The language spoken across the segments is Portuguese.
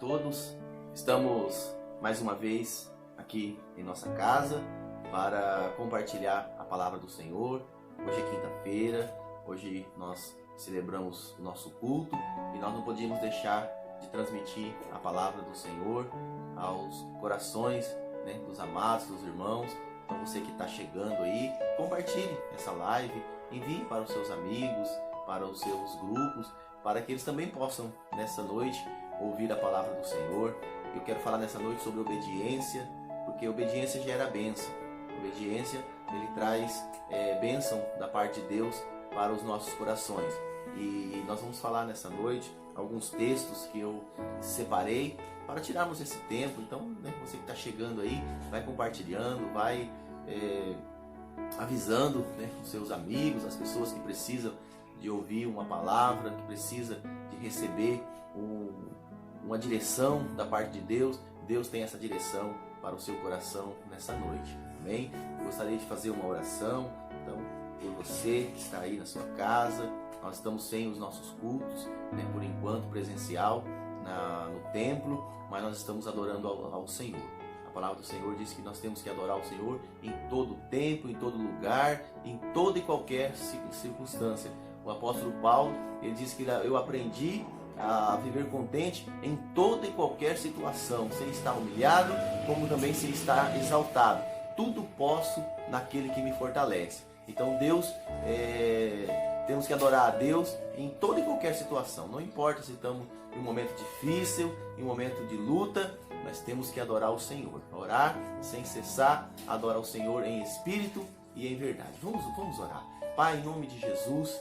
todos. Estamos mais uma vez aqui em nossa casa para compartilhar a palavra do Senhor. Hoje é quinta-feira, hoje nós celebramos o nosso culto e nós não podíamos deixar de transmitir a palavra do Senhor aos corações, dos amados, dos irmãos. Então você que está chegando aí, compartilhe essa live, envie para os seus amigos, para os seus grupos, para que eles também possam nessa noite ouvir a palavra do Senhor. Eu quero falar nessa noite sobre obediência, porque obediência gera bênção. Obediência, ele traz bênção da parte de Deus para os nossos corações. E nós vamos falar nessa noite alguns textos que eu separei para tirarmos esse tempo. Então, você que está chegando aí, vai compartilhando, vai avisando os seus amigos, as pessoas que precisam de ouvir uma palavra, que precisa de receber uma direção da parte de Deus. Deus tem essa direção para o seu coração nessa noite. Amém? Eu gostaria de fazer uma oração, então, por você que está aí na sua casa. Nós estamos sem os nossos cultos, por enquanto presencial no templo, mas nós estamos adorando ao Senhor. A palavra do Senhor diz que nós temos que adorar o Senhor em todo tempo, em todo lugar, em toda e qualquer circunstância. O apóstolo Paulo, ele diz que eu aprendi a viver contente em toda e qualquer situação, sem estar humilhado, como também sem estar exaltado. Tudo posso naquele que me fortalece. Então temos que adorar a Deus em toda e qualquer situação. Não importa se estamos em um momento difícil, em um momento de luta, mas temos que adorar o Senhor. Orar sem cessar, adorar o Senhor em espírito e em verdade. Vamos orar. Pai, em nome de Jesus,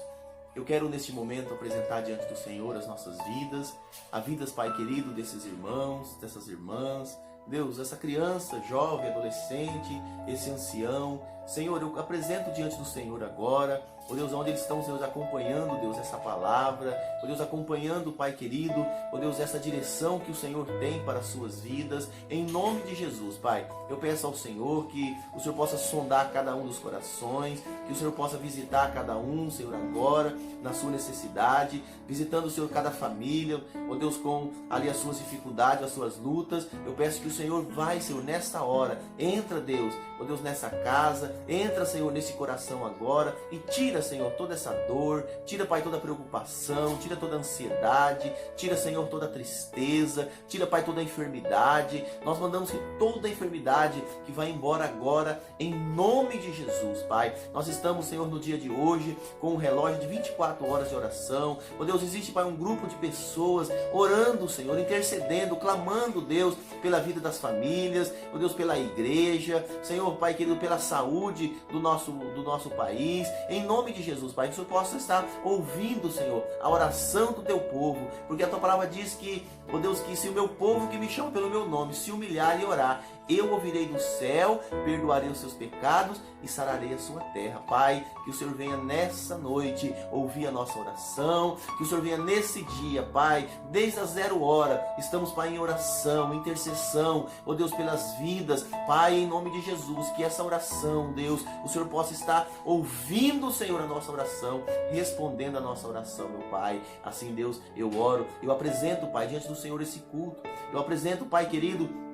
eu quero neste momento apresentar diante do Senhor as nossas vidas, a vidas, Pai querido, desses irmãos, dessas irmãs. Deus, essa criança, jovem, adolescente, esse ancião, Senhor, eu apresento diante do Senhor agora, ó Deus, onde eles estão, Deus, acompanhando, Deus, essa palavra, ó Deus, acompanhando, Pai querido, ó Deus, essa direção que o Senhor tem para as suas vidas, em nome de Jesus, Pai. Eu peço ao Senhor que o Senhor possa sondar cada um dos corações, que o Senhor possa visitar cada um, Senhor, agora, na sua necessidade, visitando, Senhor, cada família, ó Deus, com ali as suas dificuldades, as suas lutas. Eu peço que o Senhor vai, Senhor, nesta hora, entra, Deus, ó Deus, nessa casa, entra, Senhor, nesse coração agora e tira, Senhor, toda essa dor, tira, Pai, toda a preocupação, tira toda a ansiedade, tira, Senhor, toda a tristeza, tira, Pai, toda a enfermidade. Nós mandamos que toda a enfermidade que vai embora agora, em nome de Jesus, Pai. Nós estamos, Senhor, no dia de hoje, com um relógio de 24 horas de oração. Ó Deus, existe, Pai, um grupo de pessoas orando, Senhor, intercedendo, clamando, Deus, pela vida das famílias, ó Deus, pela igreja, Senhor, Pai querido, pela saúde do nosso país, em nome de Jesus, Pai, que o Senhor possa estar ouvindo, Senhor, a oração do teu povo, porque a tua palavra diz que, ó Deus, que se o meu povo que me chama pelo meu nome se humilhar e orar, eu ouvirei do céu, perdoarei os seus pecados e sararei a sua terra. Pai, que o Senhor venha nessa noite ouvir a nossa oração, que o Senhor venha nesse dia, Pai, desde a 0 hora, estamos, Pai, em oração, intercessão, ó Deus, pelas vidas, Pai, em nome de Jesus, que essa oração, Deus, o Senhor possa estar ouvindo, Senhor, a nossa oração, respondendo a nossa oração, meu Pai. Assim, Deus, eu oro, eu apresento, Pai, diante do Senhor esse culto, eu apresento, Pai querido,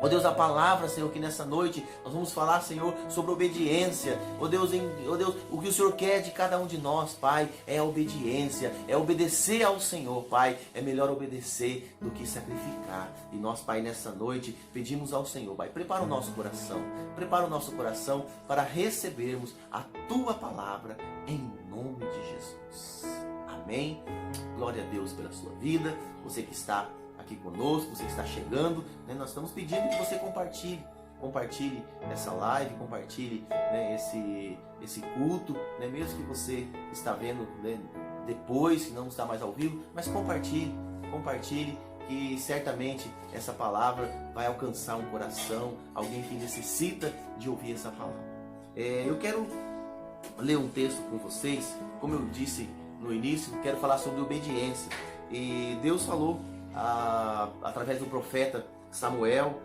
ó Deus, a palavra, Senhor, que nessa noite nós vamos falar, Senhor, sobre obediência. Ó Deus, o que o Senhor quer de cada um de nós, Pai, é a obediência, é obedecer ao Senhor, Pai. É melhor obedecer do que sacrificar. E nós, Pai, nessa noite pedimos ao Senhor, Pai, prepara o nosso coração para recebermos a Tua palavra em nome de Jesus. Amém? Glória a Deus pela sua vida, você que está aqui conosco, você que está chegando, nós estamos pedindo que você compartilhe essa live, compartilhe esse culto, mesmo que você está vendo depois, que não está mais ao vivo, mas compartilhe, que certamente essa palavra vai alcançar um coração, alguém que necessita de ouvir essa palavra. Eu quero ler um texto com vocês, como eu disse no início, quero falar sobre obediência. E Deus falou através do profeta Samuel,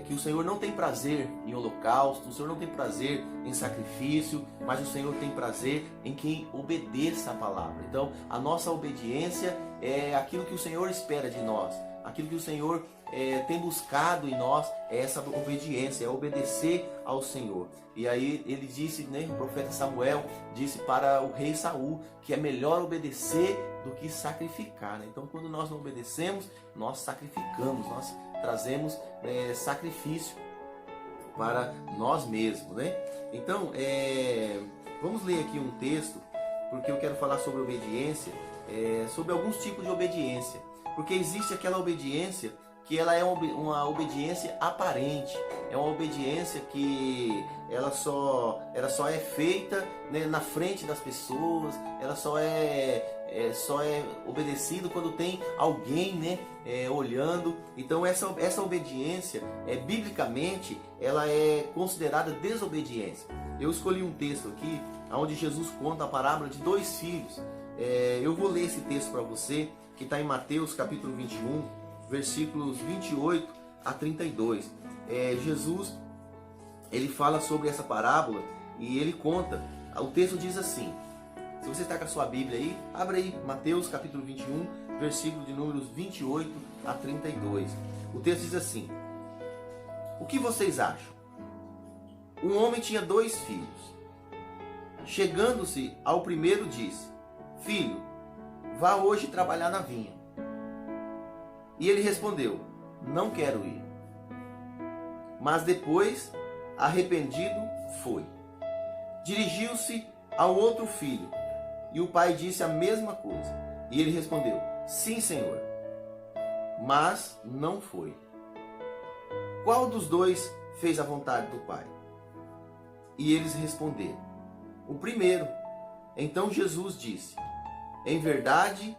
que o Senhor não tem prazer em holocausto, o Senhor não tem prazer em sacrifício, mas o Senhor tem prazer em quem obedeça a palavra. Então, a nossa obediência é aquilo que o Senhor espera de nós. aquilo que o Senhor tem buscado em nós é essa obediência, é obedecer ao Senhor. E aí ele disse, né, o profeta Samuel disse para o rei Saul que é melhor obedecer do que sacrificar, né? Então quando nós não obedecemos, nós sacrificamos, nós trazemos sacrifício para nós mesmos, né? Então vamos ler aqui um texto, porque eu quero falar sobre obediência, sobre alguns tipos de obediência, porque existe aquela obediência que ela é uma obediência aparente, é uma obediência que ela só é feita, né, na frente das pessoas, ela só é obedecido quando tem alguém, né, olhando. Então essa obediência, biblicamente, ela é considerada desobediência. Eu escolhi um texto aqui, onde Jesus conta a parábola de 2 filhos. Eu vou ler esse texto para você, que está em Mateus capítulo 21, versículos 28 a 32. Jesus, ele fala sobre essa parábola e ele conta. O texto diz assim, se você está com a sua Bíblia aí, abre aí, Mateus capítulo 21, versículo de números 28 a 32. O texto diz assim: o que vocês acham? Um homem tinha 2 filhos. Chegando-se ao primeiro, disse: filho, vá hoje trabalhar na vinha. E ele respondeu: não quero ir. Mas depois, arrependido, foi. Dirigiu-se ao outro filho, e o pai disse a mesma coisa. E ele respondeu: sim, senhor. Mas não foi. Qual dos 2 fez a vontade do pai? E eles responderam: o primeiro. Então Jesus disse: em verdade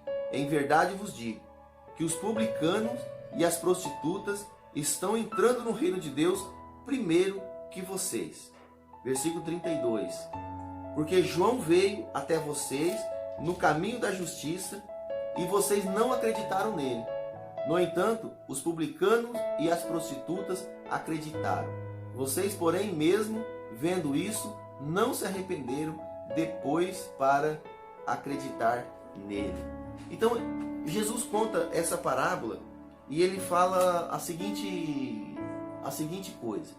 vos digo, que os publicanos e as prostitutas estão entrando no reino de Deus primeiro que vocês. Versículo 32. Porque João veio até vocês no caminho da justiça e vocês não acreditaram nele. No entanto, os publicanos e as prostitutas acreditaram. Vocês, porém, mesmo vendo isso, não se arrependeram depois para acreditar nele. Então, Jesus conta essa parábola e ele fala a seguinte coisa.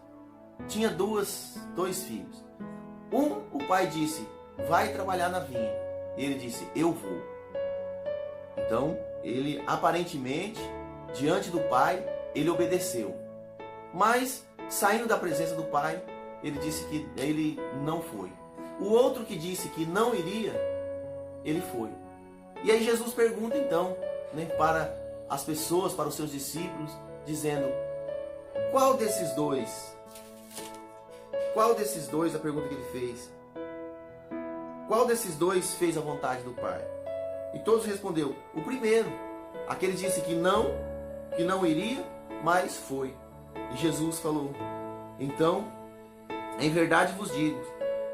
Tinha dois filhos. O pai disse: vai trabalhar na vinha. E ele disse: eu vou. Então, ele aparentemente, diante do pai, ele obedeceu. Mas, saindo da presença do pai, ele disse que ele não foi. O outro que disse que não iria, ele foi. E aí Jesus pergunta então, né, para as pessoas, para os seus discípulos, dizendo: qual desses dois, a pergunta que ele fez, qual desses 2 fez a vontade do Pai? E todos responderam: o primeiro. Aquele disse que não iria, mas foi. E Jesus falou: então, em verdade vos digo,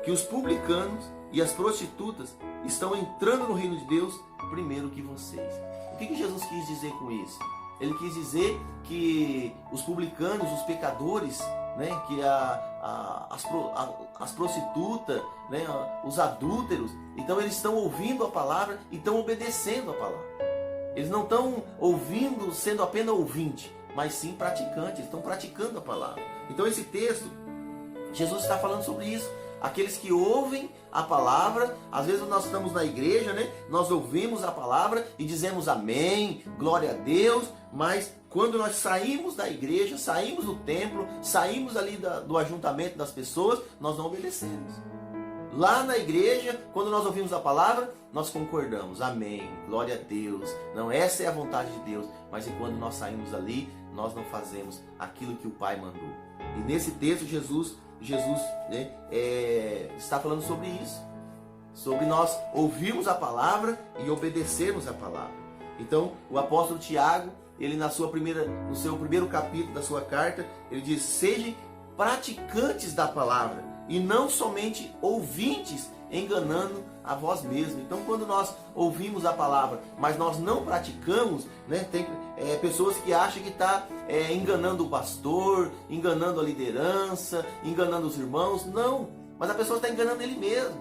que os publicanos e as prostitutas estão entrando no reino de Deus primeiro que vocês. O que Jesus quis dizer com isso? Ele quis dizer que os publicanos, os pecadores, né, que as prostitutas, né, os adúlteros, então eles estão ouvindo a palavra e estão obedecendo a palavra. Eles não estão ouvindo sendo apenas ouvinte, mas sim praticantes, estão praticando a palavra. Então esse texto, Jesus está falando sobre isso. Aqueles que ouvem a palavra, às vezes nós estamos na igreja, né? Nós ouvimos a palavra e dizemos amém, glória a Deus, mas quando nós saímos da igreja, saímos do templo, saímos ali do ajuntamento das pessoas, nós não obedecemos. Lá na igreja, quando nós ouvimos a palavra, nós concordamos, amém, glória a Deus, não, essa é a vontade de Deus, mas quando nós saímos ali, nós não fazemos aquilo que o Pai mandou. E nesse texto Jesus, né, está falando sobre isso, sobre nós ouvirmos a palavra e obedecermos a palavra. Então o apóstolo Tiago, ele no seu primeiro capítulo da sua carta, ele diz: sejam praticantes da palavra e não somente ouvintes, enganando a vós mesmos. Então quando nós ouvimos a palavra, mas nós não praticamos, né, tem pessoas que acham que está enganando o pastor, enganando a liderança, enganando os irmãos. Não, mas a pessoa está enganando ele mesmo,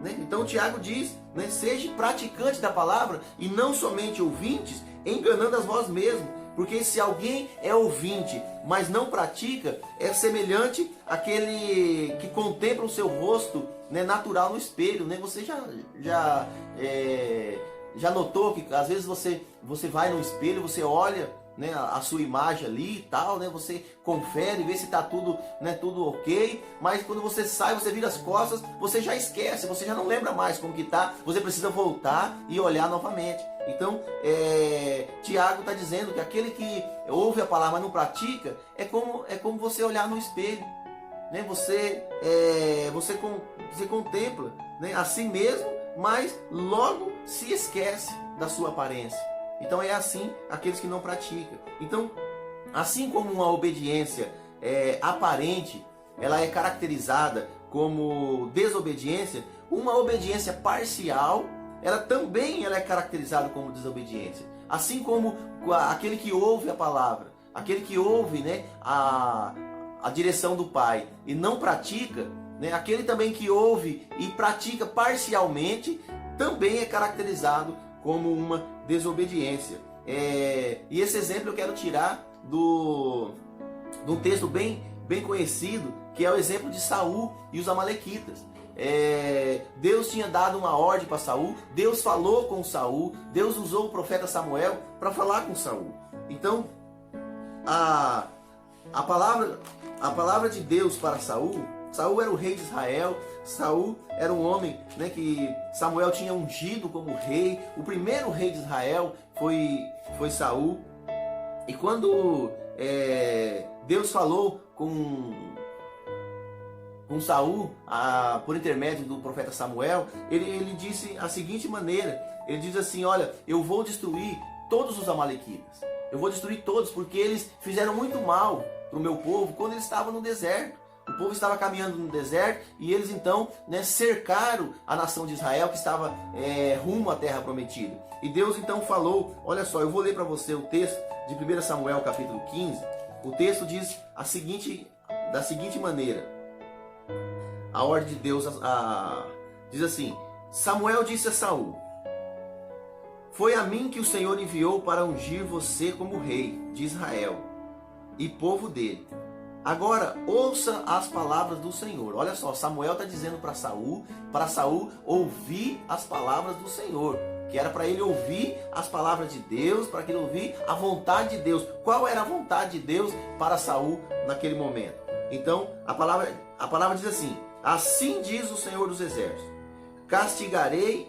né? Então o Tiago diz, né, seja praticante da palavra e não somente ouvintes, enganando a vós mesmos. Porque se alguém é ouvinte, mas não pratica, é semelhante àquele que contempla o seu rosto, né, natural no espelho. Né? Você já notou que às vezes você vai no espelho, você olha, né, a sua imagem ali e tal, né, você confere, vê se está tudo, né, tudo ok, mas quando você sai, você vira as costas, você já esquece, você já não lembra mais como que está, você precisa voltar e olhar novamente. Então, Tiago está dizendo que aquele que ouve a palavra, mas não pratica, é como você olhar no espelho, né? Você contempla, né, a si mesmo, mas logo se esquece da sua aparência. Então é assim aqueles que não praticam. Então, assim como uma obediência aparente, ela é caracterizada como desobediência, uma obediência parcial, ela também é caracterizada como desobediência. Assim como aquele que ouve a palavra, aquele que ouve, né, a direção do Pai e não pratica, né, aquele também que ouve e pratica parcialmente, também é caracterizado como uma desobediência. E esse exemplo eu quero tirar de um texto bem conhecido, que é o exemplo de Saul e os amalequitas. Deus tinha dado uma ordem para Saul, Deus falou com Saul, Deus usou o profeta Samuel para falar com Saul. Então, a palavra de Deus para Saul era o rei de Israel. Saul era um homem, né, que Samuel tinha ungido como rei. O primeiro rei de Israel foi Saul. E quando Deus falou com Saul, por intermédio do profeta Samuel, ele disse a seguinte maneira: ele diz assim, olha, eu vou destruir todos os amalequitas, eu vou destruir todos, porque eles fizeram muito mal para o meu povo quando eles estavam no deserto. O povo estava caminhando no deserto e eles então, né, cercaram a nação de Israel, que estava rumo à terra prometida. E Deus então falou, olha só, eu vou ler para você o texto de 1 Samuel capítulo 15. O texto diz da seguinte maneira: a ordem de Deus diz assim: Samuel disse a Saul: foi a mim que o Senhor enviou para ungir você como rei de Israel e povo dele. Agora ouça as palavras do Senhor. Olha só, Samuel está dizendo para Saul ouvir as palavras do Senhor, que era para ele ouvir as palavras de Deus, para que ele ouvir a vontade de Deus. Qual era a vontade de Deus para Saul naquele momento? Então a palavra diz assim: assim diz o Senhor dos Exércitos: castigarei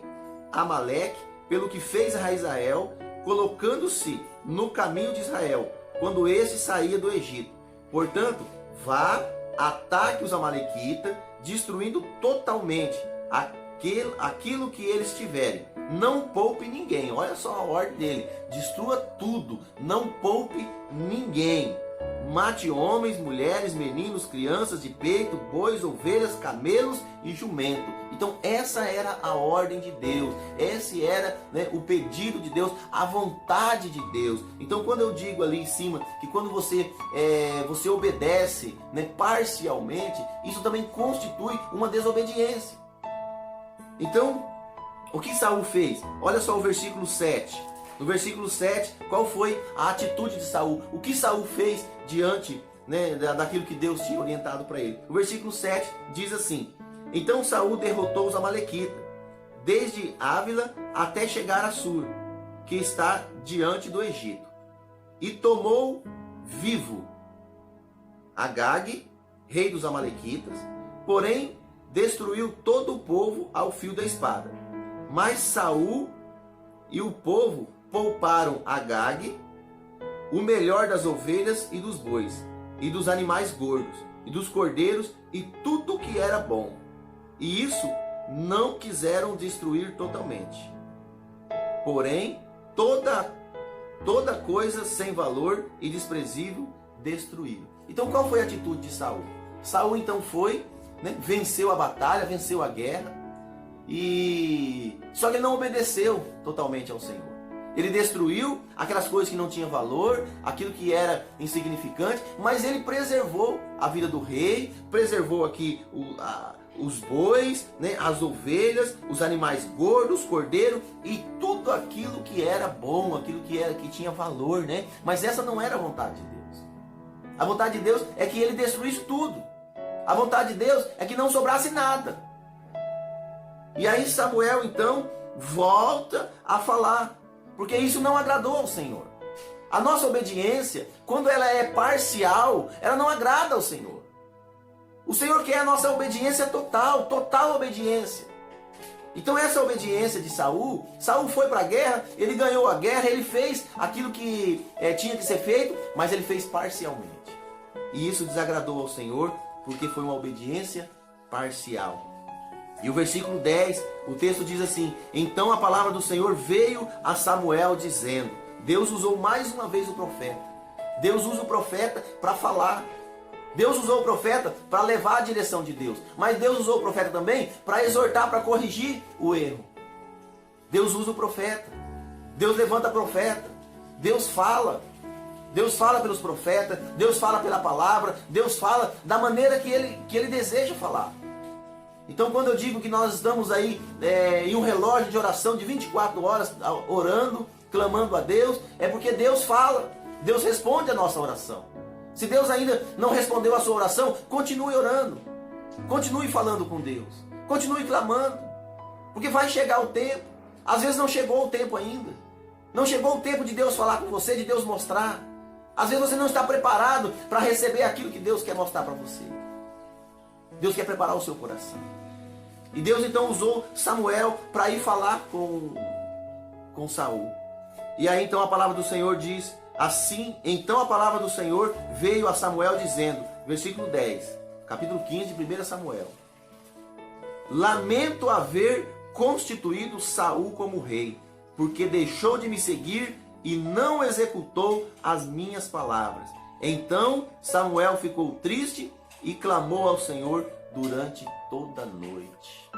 Amaleque pelo que fez a Israel, colocando-se no caminho de Israel, quando este saía do Egito. Portanto, vá, ataque os amalequitas, destruindo totalmente aquilo que eles tiverem. Não poupe ninguém. Olha só a ordem dele: destrua tudo, não poupe ninguém. Mate homens, mulheres, meninos, crianças de peito, bois, ovelhas, camelos e jumento. Então essa era a ordem de Deus. Esse era, né, o pedido de Deus, a vontade de Deus. Então quando eu digo ali em cima que quando você obedece, né, parcialmente, isso também constitui uma desobediência. Então, o que Saul fez? Olha só o versículo 7. No versículo 7, qual foi a atitude de Saul? O que Saul fez diante, né, daquilo que Deus tinha orientado para ele? O versículo 7 diz assim: então Saul derrotou os amalequitas, desde Ávila até chegar a Sur, que está diante do Egito, e tomou vivo Agag, rei dos amalequitas, porém destruiu todo o povo ao fio da espada. Mas Saul e o povo pouparam Agag, o melhor das ovelhas e dos bois, e dos animais gordos, e dos cordeiros, e tudo que era bom. E isso não quiseram destruir totalmente. Porém, toda coisa sem valor e desprezível destruíram. Então qual foi a atitude de Saul? Saul então foi, né, venceu a batalha, venceu a guerra, só que ele não obedeceu totalmente ao Senhor. Ele destruiu aquelas coisas que não tinham valor, aquilo que era insignificante, mas ele preservou a vida do rei, preservou aqui os bois, né, as ovelhas, os animais gordos, cordeiro e tudo aquilo que era bom, aquilo que tinha valor, né? Mas essa não era a vontade de Deus. A vontade de Deus é que ele destruísse tudo. A vontade de Deus é que não sobrasse nada. E aí Samuel então volta a falar, porque isso não agradou ao Senhor. A nossa obediência, quando ela é parcial, ela não agrada ao Senhor. O Senhor quer a nossa obediência total, total obediência. Então essa obediência de Saul foi para a guerra, ele ganhou a guerra, ele fez aquilo que tinha que ser feito, mas ele fez parcialmente. E isso desagradou ao Senhor, porque foi uma obediência parcial. E o versículo 10, o texto diz assim: então a palavra do Senhor veio a Samuel dizendo, Deus usou mais uma vez o profeta. Deus usa o profeta para falar. Deus usou o profeta para levar a direção de Deus. Mas Deus usou o profeta também para exortar, para corrigir o erro. Deus usa o profeta. Deus levanta profeta. Deus fala. Deus fala pelos profetas. Deus fala pela palavra. Deus fala da maneira que ele deseja falar. Então quando eu digo que nós estamos aí em um relógio de oração de 24 horas orando, clamando a Deus, é porque Deus fala. Deus responde a nossa oração. Se Deus ainda não respondeu a sua oração, continue orando. Continue falando com Deus. Continue clamando. Porque vai chegar o tempo. Às vezes não chegou o tempo ainda. Não chegou o tempo de Deus falar com você, de Deus mostrar. Às vezes você não está preparado para receber aquilo que Deus quer mostrar para você. Deus quer preparar o seu coração. E Deus então usou Samuel para ir falar com Saul. E aí então a palavra do Senhor diz assim: então a palavra do Senhor veio a Samuel dizendo, versículo 10, capítulo 15 de 1 Samuel: lamento haver constituído Saul como rei, porque deixou de me seguir e não executou as minhas palavras. Então Samuel ficou triste e clamou ao Senhor durante toda a noite.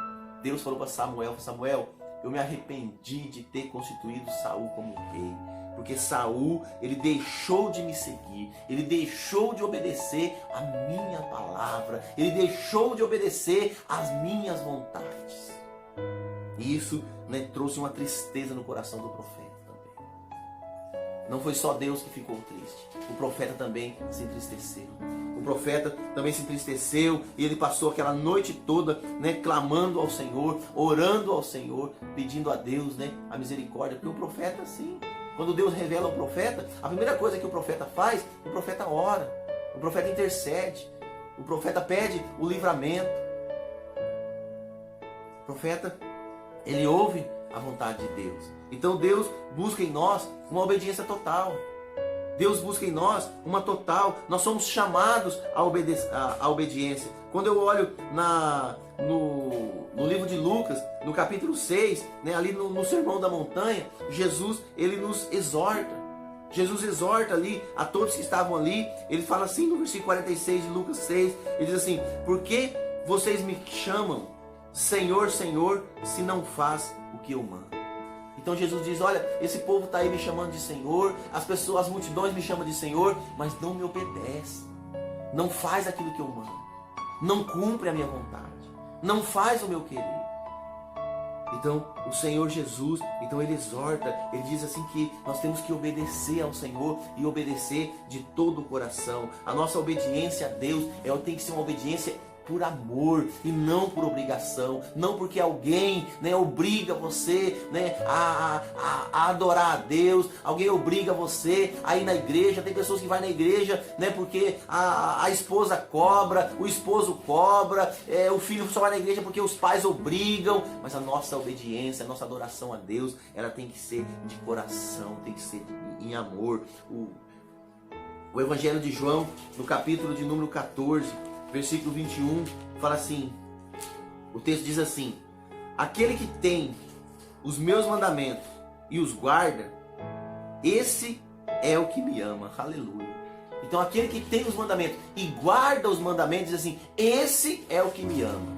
Deus falou para Samuel: Samuel, eu me arrependi de ter constituído Saul como rei, porque Saul, ele deixou de me seguir, ele deixou de obedecer a minha palavra, ele deixou de obedecer às minhas vontades. E isso, trouxe uma tristeza no coração do profeta também. Não foi só Deus que ficou triste, o profeta também se entristeceu. O profeta também se entristeceu e ele passou aquela noite toda, clamando ao Senhor, orando ao Senhor, pedindo a Deus, a misericórdia. Porque o profeta, assim, quando Deus revela ao profeta, a primeira coisa que o profeta faz, o profeta ora, o profeta intercede, o profeta pede o livramento. O profeta, ele ouve a vontade de Deus. Então Deus busca em nós uma obediência total. Deus busca em nós uma total. Nós somos chamados à obediência. Quando eu olho no livro de Lucas, no capítulo 6, ali no Sermão da Montanha, Jesus, ele nos exorta. Jesus exorta ali a todos que estavam ali. Ele fala assim no versículo 46 de Lucas 6. Ele diz assim: por que vocês me chamam Senhor, Senhor, se não faz o que eu mando? Então Jesus diz: olha, esse povo está aí me chamando de Senhor, as multidões me chamam de Senhor, mas não me obedece, não faz aquilo que eu mando, não cumpre a minha vontade, não faz o meu querer. Então o Senhor Jesus, então ele exorta, ele diz assim que nós temos que obedecer ao Senhor e obedecer de todo o coração. A nossa obediência a Deus tem que ser uma obediência por amor e não por obrigação, não porque alguém obriga você a adorar a Deus, alguém obriga você a ir na igreja. Tem pessoas que vão na igreja porque a esposa cobra, o esposo cobra, o filho só vai na igreja porque os pais obrigam. Mas a nossa obediência, a nossa adoração a Deus, ela tem que ser de coração, tem que ser em amor. O Evangelho de João, no capítulo de número 14, versículo 21, fala assim, o texto diz assim: aquele que tem os meus mandamentos e os guarda, esse é o que me ama. Aleluia. Então aquele que tem os mandamentos e guarda os mandamentos, diz assim: esse é o que me ama.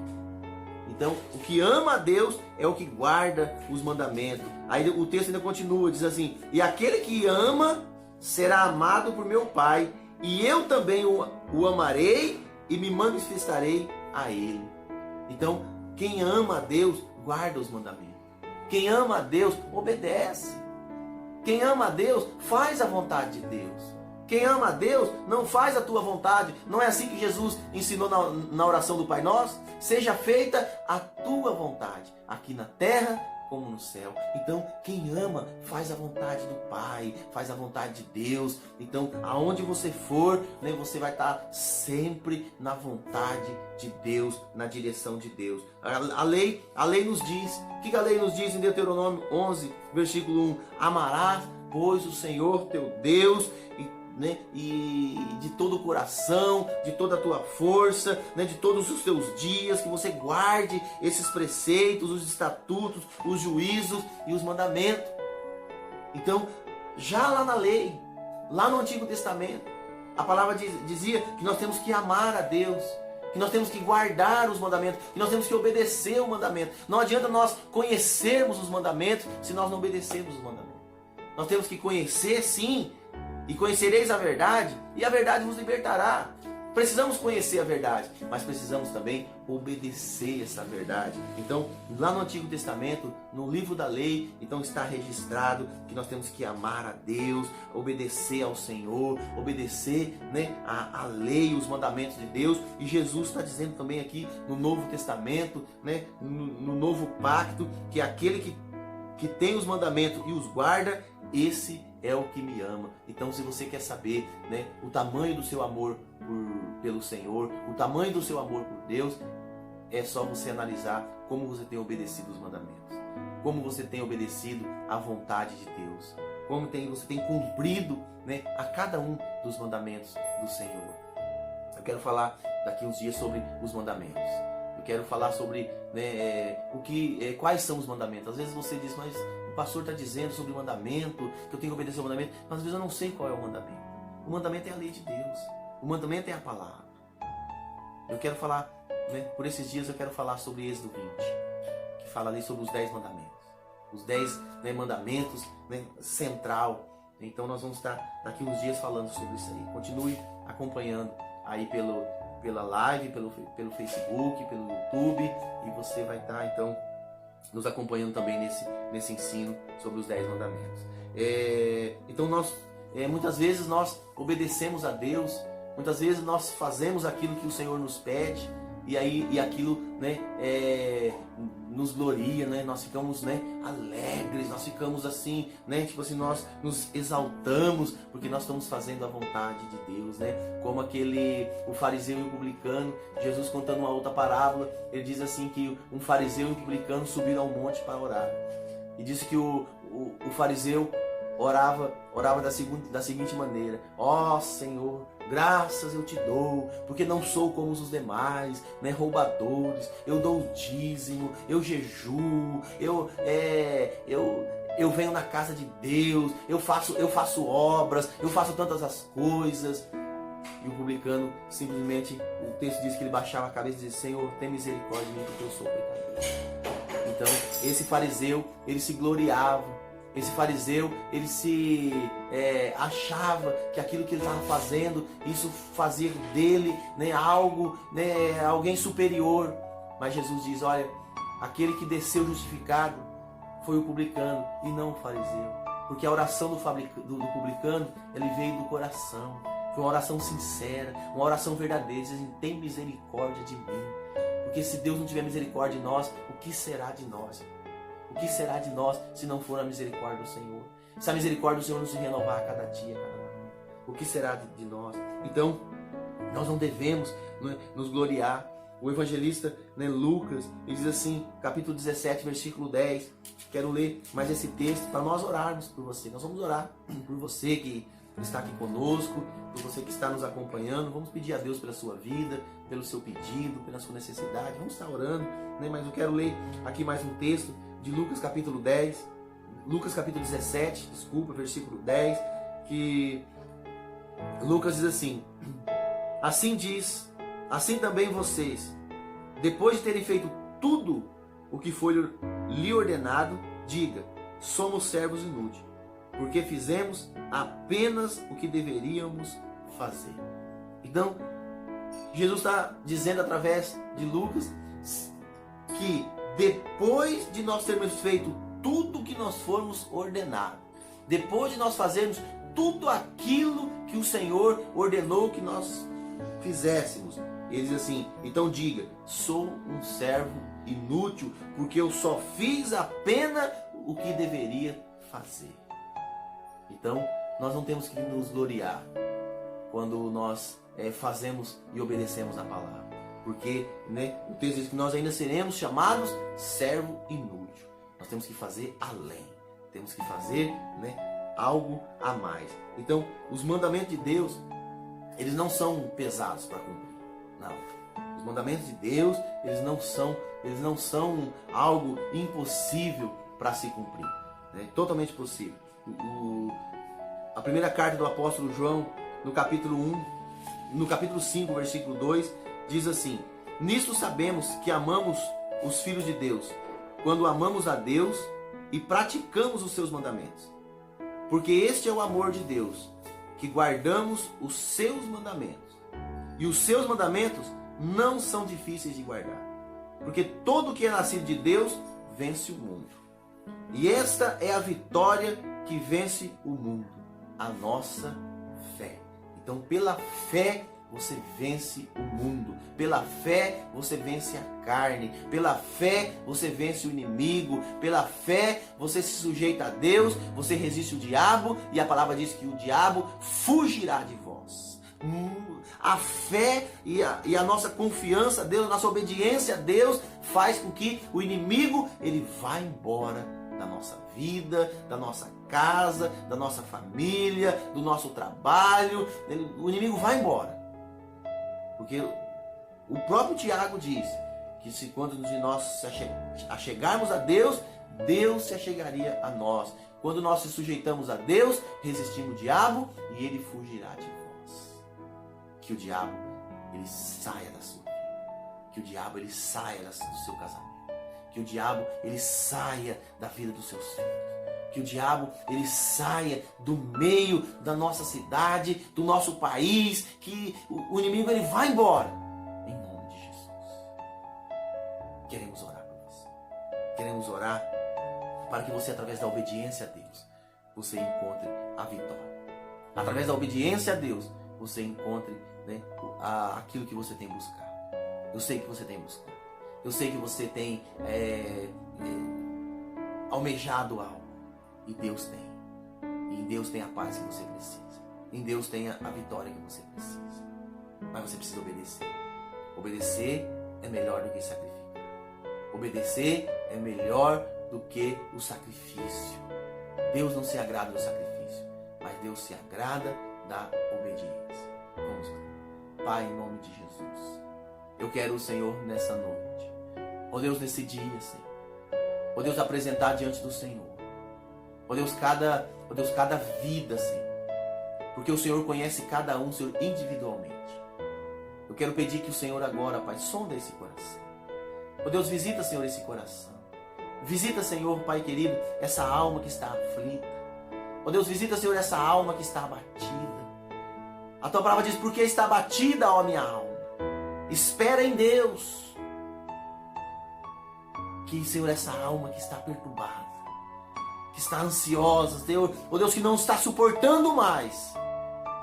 Então o que ama a Deus é o que guarda os mandamentos. Aí o texto ainda continua, diz assim: e aquele que ama será amado por meu Pai, e eu também o amarei e me manifestarei a ele. Então, quem ama a Deus, guarda os mandamentos. Quem ama a Deus, obedece. Quem ama a Deus, faz a vontade de Deus. Quem ama a Deus, não faz a tua vontade. Não é assim que Jesus ensinou na oração do Pai Nosso? Seja feita a tua vontade, aqui na terra como no céu. Então, quem ama, faz a vontade do Pai, faz a vontade de Deus. Então, aonde você for, né, você vai estar sempre na vontade de Deus, na direção de Deus. A lei nos diz, o que a lei nos diz em Deuteronômio 11, versículo 1? Amarás, pois, o Senhor teu Deus, e de todo o coração, de toda a tua força, né, de todos os teus dias, que você guarde esses preceitos, os estatutos, os juízos e os mandamentos. Então, já lá na lei, lá no Antigo Testamento, a palavra dizia que nós temos que amar a Deus, que nós temos que guardar os mandamentos, que nós temos que obedecer o mandamento. Não adianta nós conhecermos os mandamentos se nós não obedecermos os mandamentos. Nós temos que conhecer, sim, e conhecereis a verdade, e a verdade vos libertará. Precisamos conhecer a verdade, mas precisamos também obedecer essa verdade. Então, lá no Antigo Testamento, no livro da lei, então está registrado que nós temos que amar a Deus, obedecer ao Senhor, obedecer, né, a lei, os mandamentos de Deus. E Jesus está dizendo também aqui no Novo Testamento, né, no Novo Pacto, que aquele que tem os mandamentos e os guarda, esse é o que me ama. Então, se você quer saber, né, o tamanho do seu amor pelo Senhor, o tamanho do seu amor por Deus, é só você analisar como você tem obedecido os mandamentos, como você tem obedecido à vontade de Deus, como você tem cumprido, né, a cada um dos mandamentos do Senhor. Eu quero falar daqui uns dias sobre os mandamentos. Eu quero falar sobre, né, quais são os mandamentos. Às vezes você diz, mas o pastor está dizendo sobre o mandamento, que eu tenho que obedecer ao mandamento, mas às vezes eu não sei qual é o mandamento. O mandamento é a lei de Deus. O mandamento é a palavra. Eu quero falar, né, por esses dias eu quero falar sobre Êxodo 20, que fala ali sobre os 10 mandamentos. Os 10, né, mandamentos, né, central. Então nós vamos estar daqui uns dias falando sobre isso aí. Continue acompanhando aí pela live, pelo Facebook, pelo YouTube, e você vai estar então nos acompanhando também nesse ensino sobre os 10 mandamentos. Então muitas vezes nós obedecemos a Deus, muitas vezes nós fazemos aquilo que o Senhor nos pede, e aquilo, né, nos gloria, né? Nós ficamos, né, alegres, nós ficamos assim, né, tipo assim, nós nos exaltamos porque nós estamos fazendo a vontade de Deus, né? Como o fariseu e o publicano, Jesus contando uma outra parábola, ele diz assim que um fariseu e um publicano subiram ao monte para orar, e disse que o fariseu orava da seguinte maneira: ó Senhor, graças eu te dou, porque não sou como os demais, né, roubadores, eu dou o dízimo, eu jejuo, eu venho na casa de Deus, eu faço obras, eu faço tantas as coisas. E o publicano simplesmente, o texto diz que ele baixava a cabeça e dizia: Senhor, tem misericórdia de mim, porque eu sou pecador. Então, esse fariseu, ele se gloriava. Esse fariseu, ele se achava que aquilo que ele estava fazendo, isso fazia dele, né, algo, né, alguém superior. Mas Jesus diz: olha, aquele que desceu justificado foi o publicano e não o fariseu. Porque a oração do publicano, ele veio do coração. Foi uma oração sincera, uma oração verdadeira. Dizendo: tem misericórdia de mim. Porque se Deus não tiver misericórdia de nós, o que será de nós? O que será de nós se não for a misericórdia do Senhor? Se a misericórdia do Senhor não se renovar a cada dia, a cada manhã, o que será de nós? Então, nós não devemos, né, nos gloriar. O evangelista, né, Lucas, ele diz assim, capítulo 17, versículo 10. Quero ler mais esse texto para nós orarmos por você. Nós vamos orar por você que está aqui conosco, por você que está nos acompanhando. Vamos pedir a Deus pela sua vida, pelo seu pedido, pela sua necessidade. Vamos estar orando, né? Mas eu quero ler aqui mais um texto de Lucas capítulo 17, versículo 10, que Lucas diz assim: assim também vocês, depois de terem feito tudo o que foi lhe ordenado, diga: somos servos inúteis, porque fizemos apenas o que deveríamos fazer. Então, Jesus está dizendo através de Lucas que depois de nós termos feito tudo que nós formos ordenados, depois de nós fazermos tudo aquilo que o Senhor ordenou que nós fizéssemos, ele diz assim: então diga, sou um servo inútil, porque eu só fiz apenas o que deveria fazer. Então, nós não temos que nos gloriar quando nós fazemos e obedecemos a palavra. Porque o texto diz que nós ainda seremos chamados servo inútil. Nós temos que fazer além. Temos que fazer algo a mais. Então, os mandamentos de Deus, eles não são pesados para cumprir. Não. Os mandamentos de Deus, eles não são algo impossível para se cumprir. Totalmente possível. A primeira carta do apóstolo João, no capítulo 5, versículo 2, diz assim: nisso sabemos que amamos os filhos de Deus, quando amamos a Deus e praticamos os seus mandamentos. Porque este é o amor de Deus, que guardamos os seus mandamentos. E os seus mandamentos não são difíceis de guardar. Porque todo que é nascido de Deus vence o mundo. E esta é a vitória que vence o mundo, a nossa fé. Então, pela fé você vence o mundo. Pela fé você vence a carne. Pela fé você vence o inimigo. Pela fé você se sujeita a Deus. Você resiste o diabo. E a palavra diz que o diabo fugirá de vós. A fé e a nossa confiança a Deus, a nossa obediência a Deus faz com que o inimigo ele vá embora da nossa vida, da nossa casa, da nossa família, do nosso trabalho. O inimigo vai embora. Porque o próprio Tiago diz que se quando nós se achegarmos a Deus, Deus se achegaria a nós. Quando nós se sujeitamos a Deus, resistimos o diabo e ele fugirá de vós. Que o diabo ele saia da sua vida. Que o diabo ele saia do seu casamento. Que o diabo ele saia da vida dos seus filhos. Que o diabo ele saia do meio da nossa cidade, do nosso país, que o inimigo ele vai embora. Em nome de Jesus. Queremos orar por você. Queremos orar para que você, através da obediência a Deus, você encontre a vitória. Através da obediência a Deus, você encontre aquilo que você tem buscado. Eu sei que você tem buscado. Eu sei que você tem almejado algo. E Deus tem. E em Deus tem a paz que você precisa. Em Deus tem a vitória que você precisa. Mas você precisa obedecer. Obedecer é melhor do que sacrificar. Obedecer é melhor do que o sacrifício. Deus não se agrada do sacrifício, mas Deus se agrada da obediência. Vamos lá. Pai, em nome de Jesus, eu quero o Senhor nessa noite. Ó Deus, nesse dia, Senhor. Ó Deus, apresentar diante do Senhor. Ó Deus, cada vida, Senhor. Porque o Senhor conhece cada um, Senhor, individualmente. Eu quero pedir que o Senhor agora, Pai, sonda esse coração. Ó Deus, visita, Senhor, esse coração. Visita, Senhor, Pai querido, essa alma que está aflita. Ó Deus, visita, Senhor, essa alma que está abatida. A Tua palavra diz, porque está abatida, ó minha alma. Espera em Deus. Que, Senhor, essa alma que está perturbada, que está ansiosa, Senhor, ó Deus, que não está suportando mais.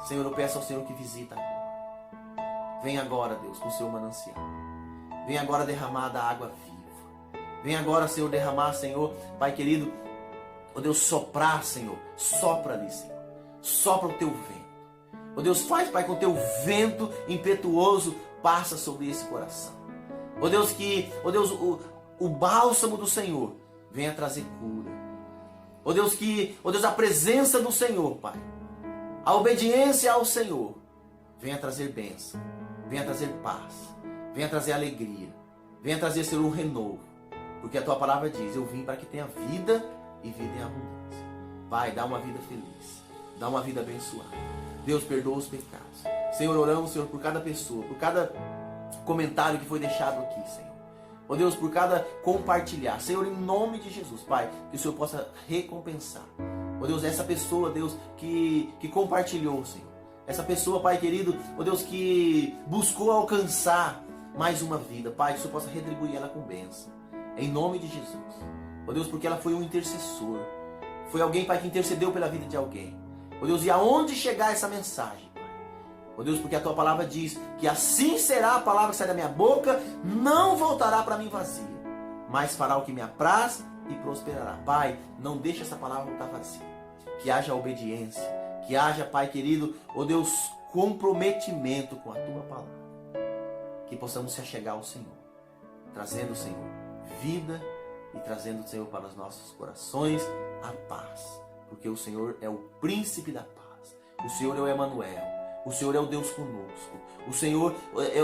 Senhor, eu peço ao Senhor que visita agora. Vem agora, Deus, com o seu manancial. Vem agora derramar da água viva. Vem agora, Senhor, derramar, Senhor, Pai querido, ó Deus, soprar, Senhor. Sopra ali, Senhor. Sopra o Teu vento. Ó Deus, faz, Pai, com o Teu vento impetuoso passa sobre esse coração. Ó Deus, o bálsamo do Senhor venha trazer cura. Ó Deus, a presença do Senhor, Pai, a obediência ao Senhor, venha trazer bênção, venha trazer paz, venha trazer alegria, venha trazer, Senhor, um renovo. Porque a Tua palavra diz, eu vim para que tenha vida e vida em abundância. Pai, dá uma vida feliz, dá uma vida abençoada. Deus, perdoa os pecados. Senhor, oramos, Senhor, por cada pessoa, por cada comentário que foi deixado aqui, Senhor. Ó Deus, por cada compartilhar. Senhor, em nome de Jesus, Pai, que o Senhor possa recompensar. Ó Deus, essa pessoa, Deus, que compartilhou, Senhor. Essa pessoa, Pai querido, ó Deus, que buscou alcançar mais uma vida. Pai, que o Senhor possa retribuir ela com bênção. Em nome de Jesus. Ó Deus, porque ela foi um intercessor. Foi alguém, Pai, que intercedeu pela vida de alguém. Ó Deus, e aonde chegar essa mensagem, Pai? Ó Deus, porque a Tua palavra diz que assim será a palavra que sai da minha boca, não voltará para mim vazia, mas fará o que me apraz e prosperará. Pai, não deixa essa palavra voltar vazia. Que haja obediência, que haja, Pai querido, ó Deus, comprometimento com a Tua palavra. Que possamos se achegar ao Senhor, trazendo, Senhor, vida e trazendo, Senhor, para os nossos corações a paz. Porque o Senhor é o príncipe da paz. O Senhor é o Emanuel. O Senhor é o Deus conosco. O Senhor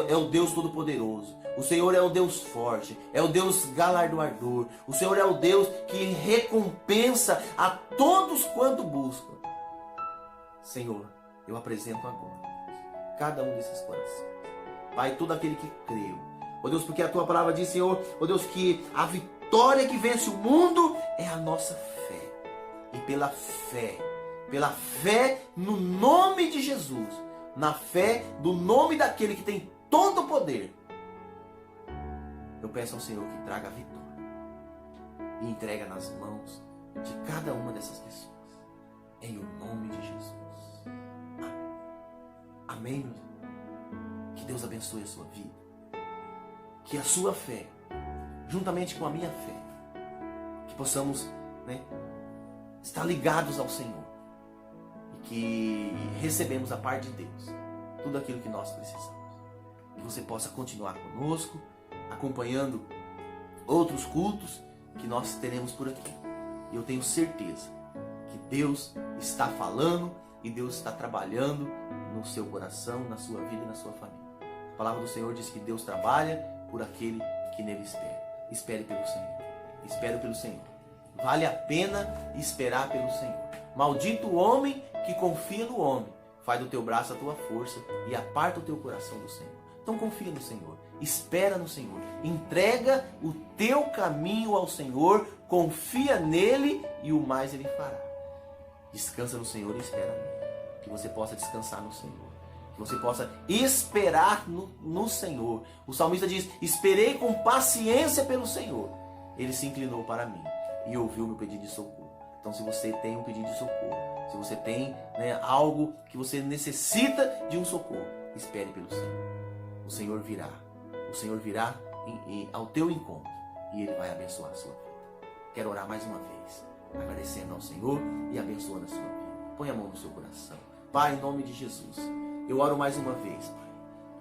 é o Deus todo-poderoso. O Senhor é o Deus forte. É o Deus galardoador. O Senhor é o Deus que recompensa a todos quanto buscam. Senhor, eu apresento agora cada um desses corações. Pai, todo aquele que creu. Ó Deus, porque a Tua palavra diz, Senhor, ó Deus, que a vitória que vence o mundo é a nossa fé. E pela fé no nome de Jesus, na fé do nome daquele que tem todo o poder, eu peço ao Senhor que traga a vitória e entrega nas mãos de cada uma dessas pessoas. Em o nome de Jesus. Amém, meu Deus. Que Deus abençoe a sua vida. Que a sua fé, juntamente com a minha fé, que possamos, estar ligados ao Senhor. E que recebemos da parte de Deus tudo aquilo que nós precisamos. Que você possa continuar conosco, acompanhando outros cultos que nós teremos por aqui. E eu tenho certeza que Deus está falando e Deus está trabalhando no seu coração, na sua vida e na sua família. A palavra do Senhor diz que Deus trabalha por aquele que nele espera. Espere pelo Senhor. Espere pelo Senhor. Vale a pena esperar pelo Senhor. Maldito o homem que confia no homem. Faz do teu braço a tua força e aparta o teu coração do Senhor. Então confia no Senhor. Espera no Senhor. Entrega o teu caminho ao Senhor. Confia nele e o mais ele fará. Descansa no Senhor e espera nele. Que você possa descansar no Senhor. Que você possa esperar no Senhor. O salmista diz, esperei com paciência pelo Senhor. Ele se inclinou para mim e ouviu meu pedido de socorro. Então, se você tem um pedido de socorro, se você tem algo que você necessita de um socorro, espere pelo Senhor. O Senhor virá. O Senhor virá ao teu encontro e Ele vai abençoar a sua vida. Quero orar mais uma vez, agradecendo ao Senhor e abençoando a sua vida. Põe a mão no seu coração. Pai, em nome de Jesus, eu oro mais uma vez, Pai,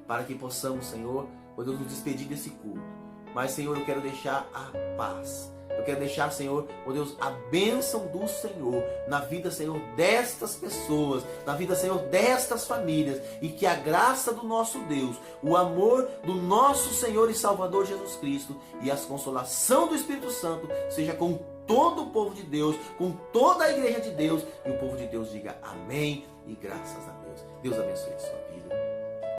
para que possamos, Senhor, nos despedir desse culto. Mas, Senhor, eu quero deixar a paz. Eu quero deixar, Senhor, Deus, a bênção do Senhor na vida, Senhor, destas pessoas, na vida, Senhor, destas famílias. E que a graça do nosso Deus, o amor do nosso Senhor e Salvador Jesus Cristo e a consolação do Espírito Santo seja com todo o povo de Deus, com toda a igreja de Deus. E o povo de Deus diga amém e graças a Deus. Deus abençoe a sua vida.